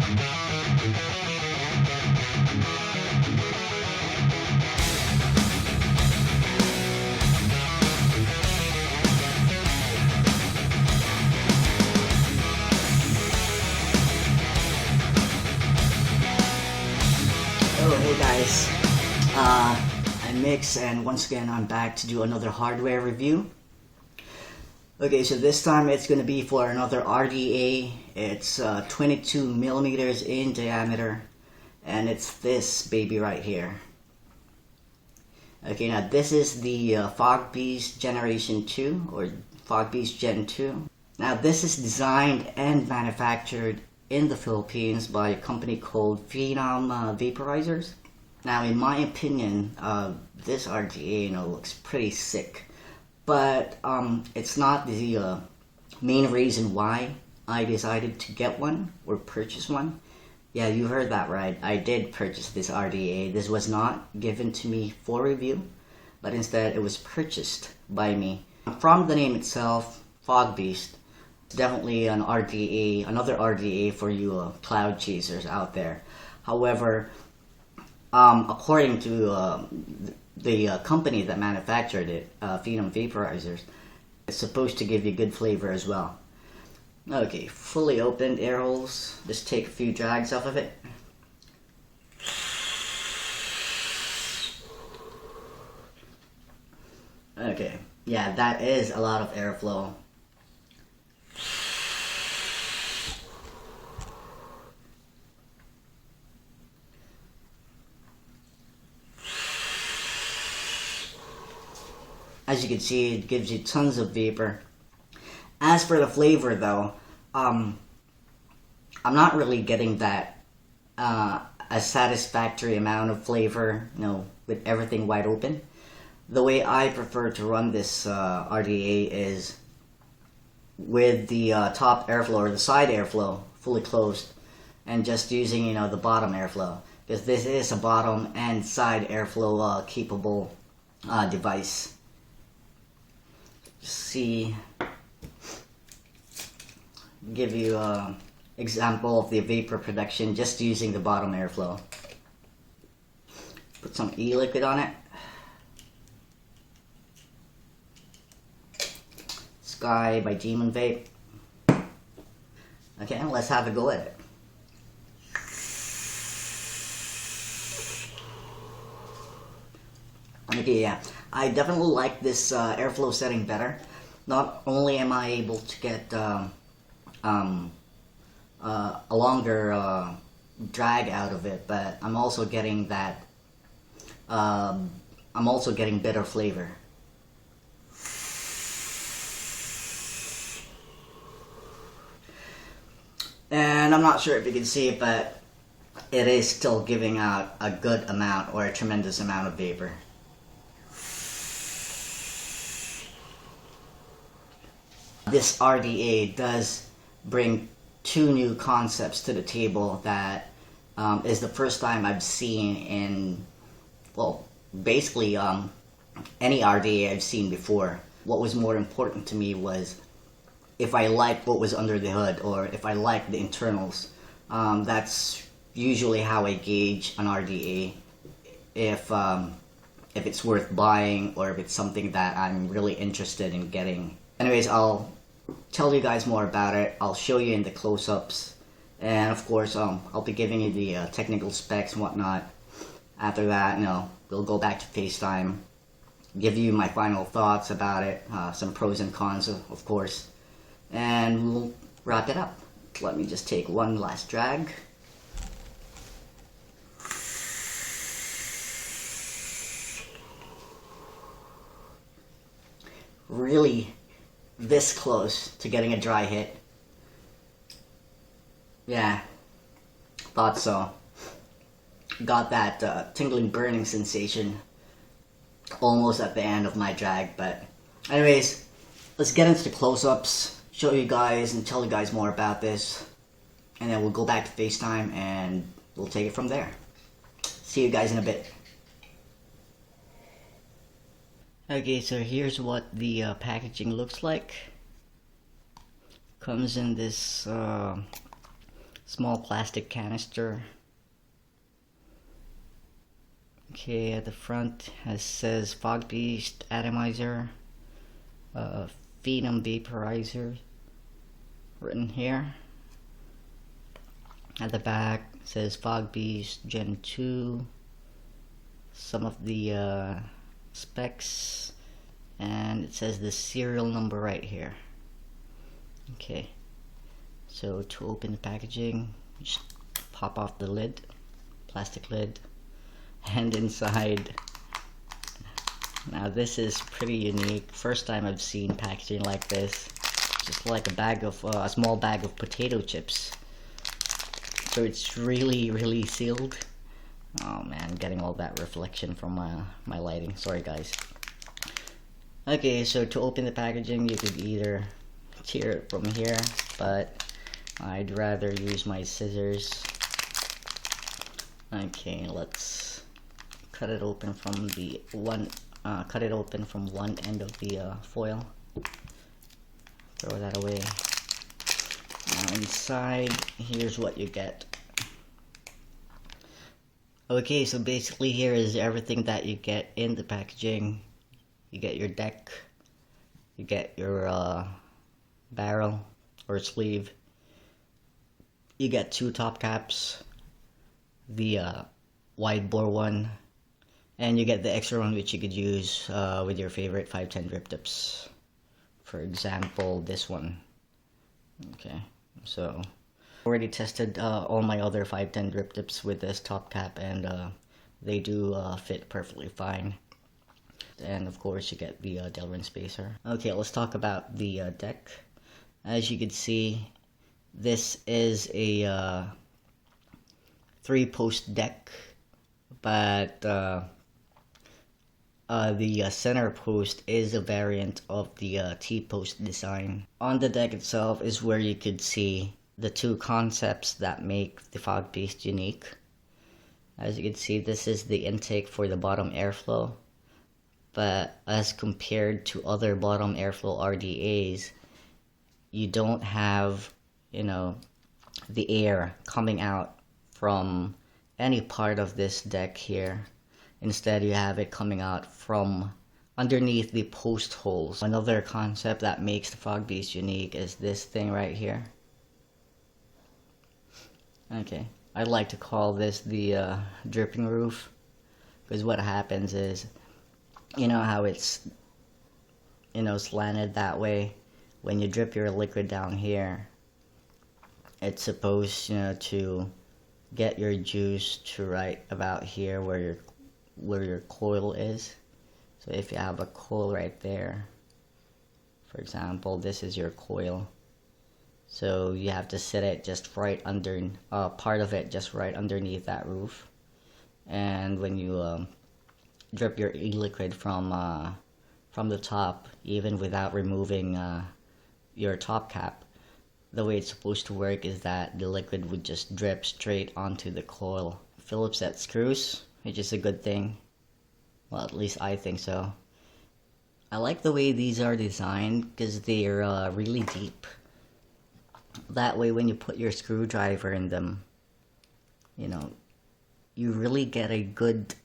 Oh, hey guys, I'm Mix, and once again I'm back to do another hardware review. Okay, so this time it's going to be for another RDA. It's 22 millimeters in diameter, and it's this baby right here. Okay, now this is the Fogbeast Generation 2, or Fogbeast Gen 2. Now this is designed and manufactured in the Philippines by a company called Phenom Vaporizers. Now, in my opinion, this RDA looks pretty sick, but it's not the main reason why I decided to get one or purchase one. Yeah, you heard that right. I did purchase this RDA. This was not given to me for review, but instead it was purchased by me. From the name itself, Fogbeast, definitely an RDA, another RDA for you cloud chasers out there. However, according to the company that manufactured it, Phenom Vaporizers, it's supposed to give you good flavor as well. Okay, fully opened air holes. Just take a few drags off of it. Okay, yeah, that is a lot of airflow. As you can see, it gives you tons of vapor. As for the flavor though, I'm not really getting that a satisfactory amount of flavor, with everything wide open. The way I prefer to run this RDA is with the top airflow or the side airflow fully closed, and just using the bottom airflow, because this is a bottom and side airflow capable device. Give you an example of the vapor production just using the bottom airflow. Put some e-liquid on it. Sky by Demon Vape. Okay, let's have a go at it. Okay, yeah, I definitely like this airflow setting better. Not only am I able to get a longer drag out of it, but I'm also getting that. I'm also getting better flavor. And I'm not sure if you can see it, but it is still giving out a good amount or a tremendous amount of vapor. This RDA does bring two new concepts to the table that is the first time I've seen in, well, basically any RDA I've seen before. What was more important to me was if I liked what was under the hood, or if I liked the internals. That's usually how I gauge an RDA, if it's worth buying or if it's something that I'm really interested in getting. Anyways, I'll tell you guys more about it. I'll show you in the close-ups, and of course I'll be giving you the technical specs and whatnot. After that, we'll go back to FaceTime, give you my final thoughts about it, some pros and cons of course, and we'll wrap it up. Let me just take one last drag. Really this close to getting a dry hit. Yeah, thought so. Got that tingling burning sensation almost at the end of my drag. But anyways, let's get into the close-ups, show you guys and tell you guys more about this, and then we'll go back to FaceTime and we'll take it from there. See you guys in a bit. Okay, so here's what the packaging looks like. Comes in this small plastic canister. Okay, at the front it says Fogbeast Atomizer, Phenom Vaporizer written here. At the back it says Fogbeast Gen 2, some of the specs, and it says the serial number right here. Okay, so to open the packaging, just pop off the lid, plastic lid, and inside, now this is pretty unique. First time I've seen packaging like this. Just like a bag of a small bag of potato chips. So it's really sealed. Oh man, getting all that reflection from my lighting. Sorry guys. Okay, so to open the packaging, you could either tear it from here, but I'd rather use my scissors. Okay, let's cut it open from the one end of the foil. Throw that away. Now inside, here's what you get. Okay, so basically here is everything that you get in the packaging. You get your deck, you get your barrel or sleeve, you get 2 top caps, the Widebore one, and you get the extra one which you could use with your favorite 510 drip tips. For example, this one. Okay, so already tested all my other 510 drip tips with this top cap, and they do fit perfectly fine. And of course you get the Delrin Spacer. Okay, let's talk about the deck. As you can see, this is a 3-post deck, but the center post is a variant of the T-post design. On the deck itself is where you could see the 2 concepts that make the Fogbeast unique. As you can see, this is the intake for the bottom airflow, but as compared to other bottom airflow RDAs, you don't have, the air coming out from any part of this deck here. Instead, you have it coming out from underneath the post holes. Another concept that makes the Fogbeast unique is this thing right here. Okay, I'd like to call this the dripping roof, because what happens is, you know how it's, slanted that way? When you drip your liquid down here, it's supposed, to get your juice to right about here where your coil is. So if you have a coil right there, for example, this is your coil. So you have to set it just right under, part of it just right underneath that roof. And when you drip your e-liquid from the top, even without removing your top cap, the way it's supposed to work is that the liquid would just drip straight onto the coil. Phillips set screws, which is a good thing. Well, at least I think so. I like the way these are designed because they're really deep. That way when you put your screwdriver in them, you really get a good,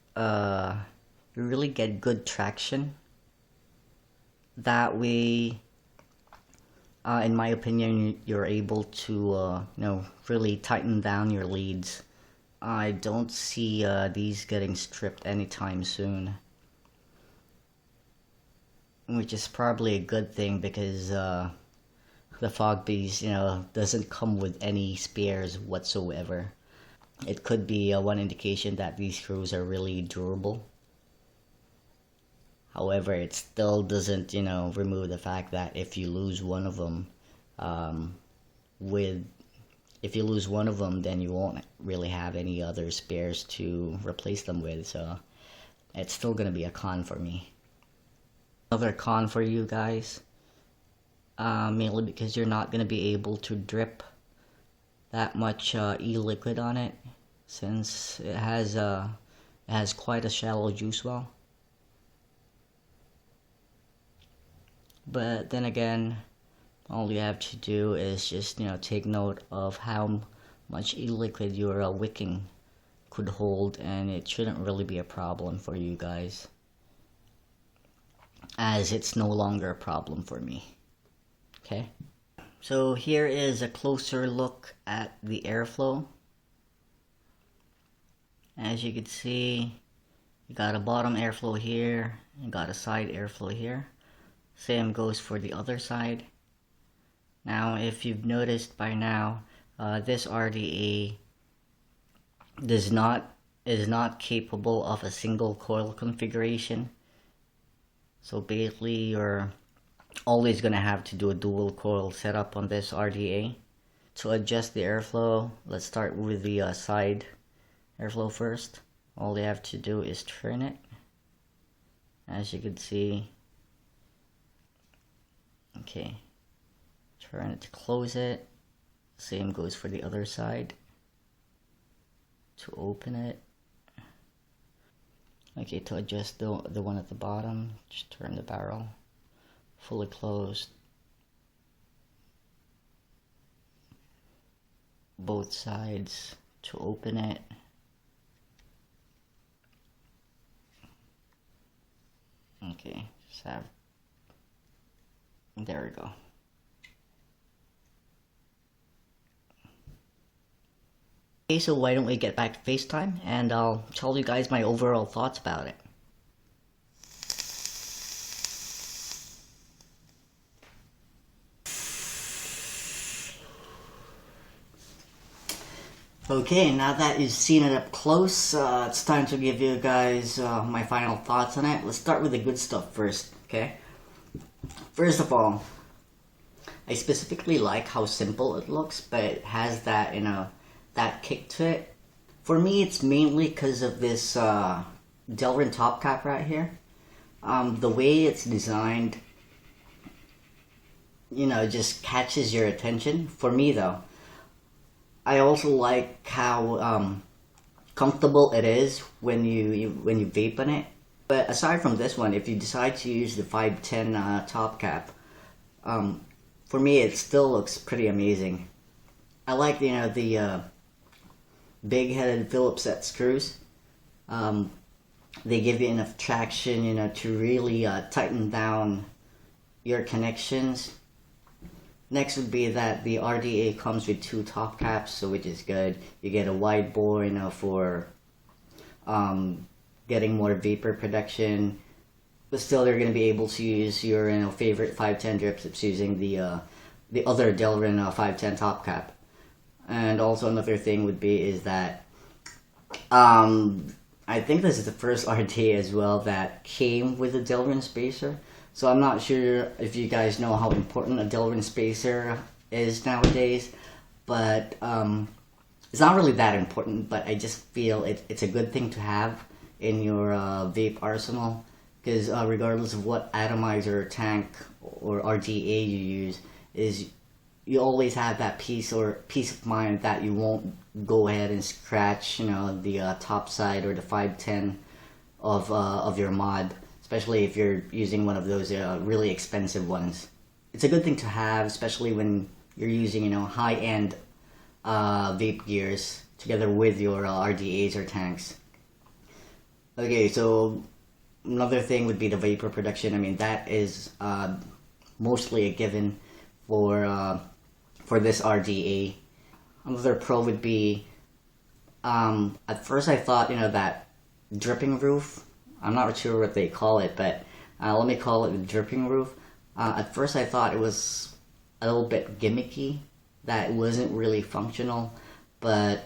good traction. That way, in my opinion, you're able to, really tighten down your leads. I don't see these getting stripped anytime soon. Which is probably a good thing because the Fogbeast, doesn't come with any spares whatsoever. It could be one indication that these screws are really durable. However, it still doesn't, remove the fact that if you lose one of them, then you won't really have any other spares to replace them with. So it's still gonna be a con for me. Another con for you guys, mainly because you're not gonna be able to drip that much e-liquid on it, since it has quite a shallow juice well. But then again, all you have to do is just take note of how much e-liquid your wicking could hold, and it shouldn't really be a problem for you guys, as it's no longer a problem for me. Okay, so here is a closer look at the airflow. As you can see, you got a bottom airflow here, you got a side airflow here. Same goes for the other side. Now, if you've noticed by now, this RDA is not capable of a single coil configuration. So basically, you're always gonna have to do a dual coil setup on this RDA. To adjust the airflow, let's start with the side airflow first. All you have to do is turn it. As you can see, okay, turn it to close it. Same goes for the other side. To open it. Okay, to adjust the one at the bottom, just turn the barrel. Fully closed. Both sides to open it. Okay, just have, there we go. Okay, so why don't we get back to FaceTime and I'll tell you guys my overall thoughts about it. Okay, now that you've seen it up close, it's time to give you guys my final thoughts on it. Let's start with the good stuff first, okay? First of all, I specifically like how simple it looks, but it has that, you know, that kick to it. For me, it's mainly because of this Delrin Topcap right here. The way it's designed, you know, just catches your attention. For me though, I also like how comfortable it is when you vape on it. But aside from this one, if you decide to use the 510 Topcap, for me it still looks pretty amazing. I like, you know, the big-headed Phillips set screws. They give you enough traction, you know, to really tighten down your connections. Next would be that the RDA comes with 2 top caps, so which is good. You get a Widebore, you know, for getting more vapor production, but still you're going to be able to use your, you know, favorite 510 drip tips using the other Delrin 510 top cap. And also another thing would be is that I think this is the first RDA as well that came with a Delrin Spacer. So I'm not sure if you guys know how important a Delrin Spacer is nowadays, but it's not really that important, but I just feel it's a good thing to have in your vape arsenal, because regardless of what atomizer, tank, or RDA you use, is you always have that peace of mind that you won't go ahead and scratch, you know, the top side or the 510 of your mod. Especially if you're using one of those really expensive ones. It's a good thing to have, especially when you're using, you know, high-end vape gears together with your RDAs or tanks. Okay, so another thing would be the vapor production. I mean, that is mostly a given for this RDA. Another pro would be, at first I thought, you know, that dripping roof, I'm not sure what they call it, but let me call it the dripping roof. At first I thought it was a little bit gimmicky, that it wasn't really functional, but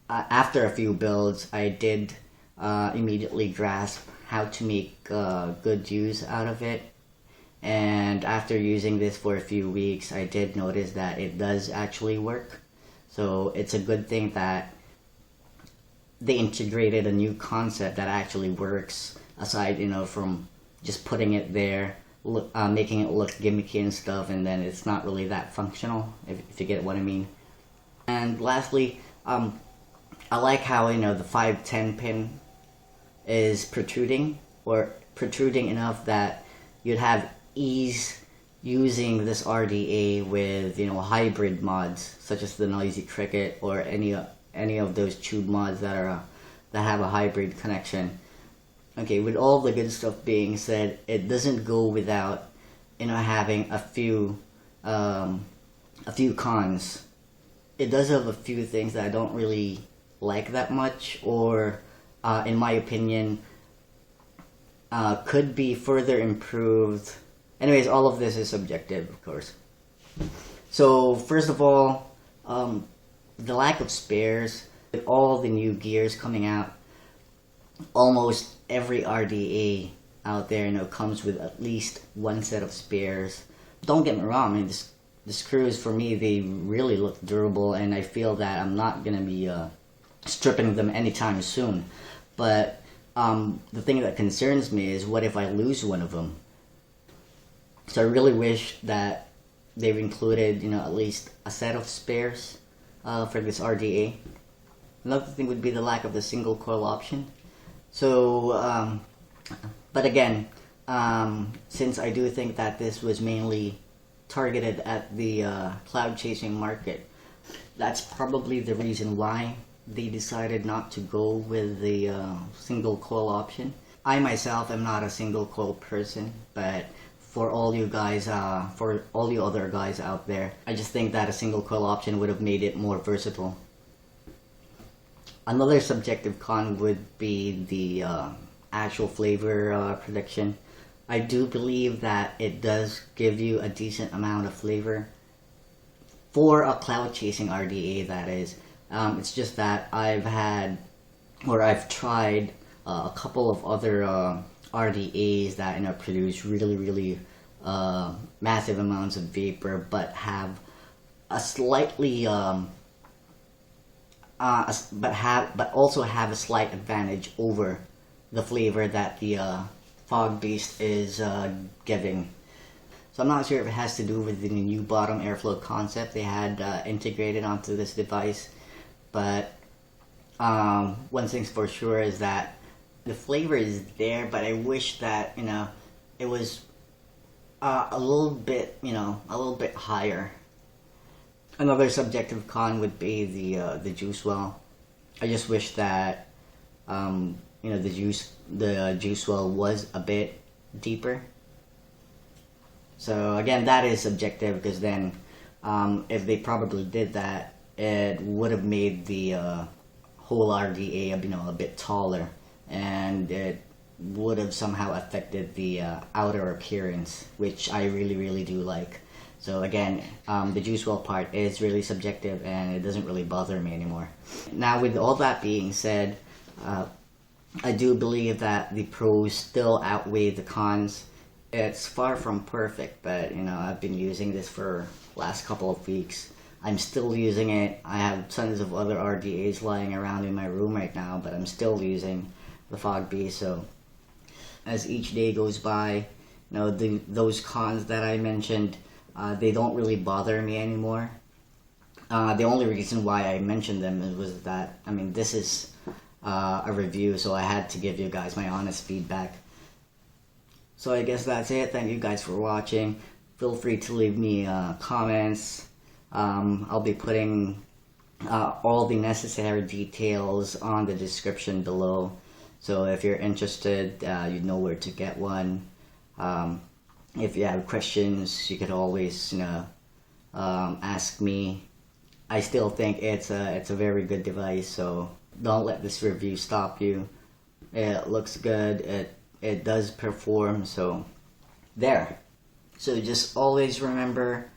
after a few builds I did immediately grasp how to make good use out of it. And after using this for a few weeks, I did notice that it does actually work. So it's a good thing that they integrated a new concept that actually works, aside, you know, from just putting it there, making it look gimmicky and stuff, and then it's not really that functional, if you get what I mean. And lastly, I like how, you know, the 510 pin is protruding enough that you'd have ease using this RDA with, you know, hybrid mods such as the Noisy Cricket or any of those tube mods that are that have a hybrid connection. Okay, with all the good stuff being said, it doesn't go without, you know, having a few cons. It does have a few things that I don't really like that much, or in my opinion could be further improved. Anyways, all of this is subjective, of course. So first of all, the lack of spares. With all the new gears coming out, almost every RDA out there, you know, comes with at least one set of spares. Don't get me wrong, I mean, the screws for me, they really look durable, and I feel that I'm not gonna be stripping them anytime soon. But the thing that concerns me is, what if I lose one of them? So I really wish that they've included, you know, at least a set of spares for this RDA. Another thing would be the lack of the single coil option. So, but again, since I do think that this was mainly targeted at the cloud chasing market, that's probably the reason why they decided not to go with the single coil option. I myself am not a single coil person, but for all you guys, for all you other guys out there, I just think that a single coil option would have made it more versatile. Another subjective con would be the actual flavor prediction. I do believe that it does give you a decent amount of flavor for a cloud chasing RDA, that is. It's just that I've tried a couple of other RDAs that, you know, produce really massive amounts of vapor, but have a slightly but also have a slight advantage over the flavor that the Fogbeast is giving. So I'm not sure if it has to do with the new bottom airflow concept they had integrated onto this device, but one thing's for sure is that the flavor is there, but I wish that, you know, it was a little bit, you know, a little bit higher. Another subjective con would be the juice well. I just wish that you know, the juice well was a bit deeper. So again, that is subjective, because then if they probably did that, it would have made the whole RDA, you know, a bit taller, and it would have somehow affected the outer appearance, which I really do like. So again, the juice well part is really subjective, and it doesn't really bother me anymore. Now, with all that being said, I do believe that the pros still outweigh the cons. It's far from perfect, but, you know, I've been using this for the last couple of weeks. I'm still using it. I have tons of other RDAs lying around in my room right now, but I'm still using the Fogbeast. So as each day goes by, you know, those cons that I mentioned, they don't really bother me anymore. The only reason why I mentioned them was that, I mean, this is a review, so I had to give you guys my honest feedback. So I guess that's it. Thank you guys for watching. Feel free to leave me comments. I'll be putting all the necessary details on the description below. So if you're interested, you know where to get one. If you have questions, you could always, you know, ask me. I still think it's a very good device, so don't let this review stop you. It looks good. It does perform. So there. So just always remember,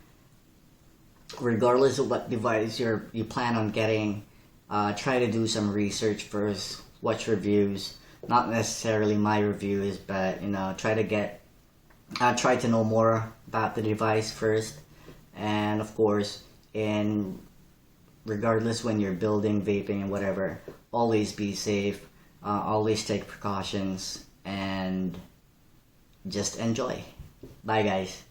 regardless of what device you plan on getting, try to do some research first. Watch reviews. Not necessarily my reviews, but, you know, try to know more about the device first. And of course, regardless when you're building, vaping, and whatever, always be safe, always take precautions, and just enjoy. Bye guys.